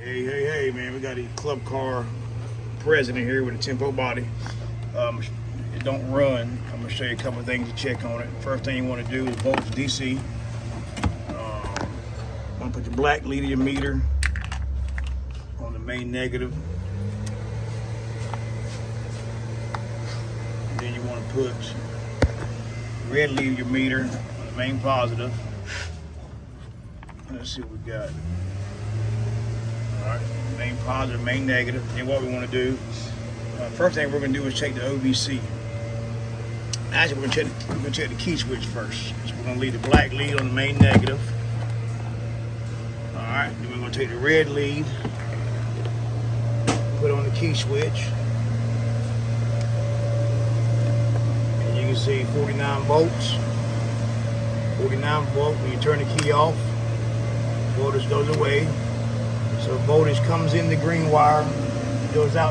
Hey, man, we got a club car president here with a tempo body. It don't run. I'm gonna show you a couple of things to check on it. First thing you want to do is volts DC. Want to put your black lead of your meter on the main negative. And then you want to put red lead of your meter on the main positive. Let's see what we got. Alright, main positive, main negative. And what we want to do, first thing we're going to do is check the OVC. Actually, we're going to check the key switch first. So we're going to leave the black lead on the main negative. Alright, then we're going to take the red lead, put it on the key switch. And you can see 49 volts. 49 volts. When you turn the key off, voltage goes away. So voltage comes in the green wire, goes out.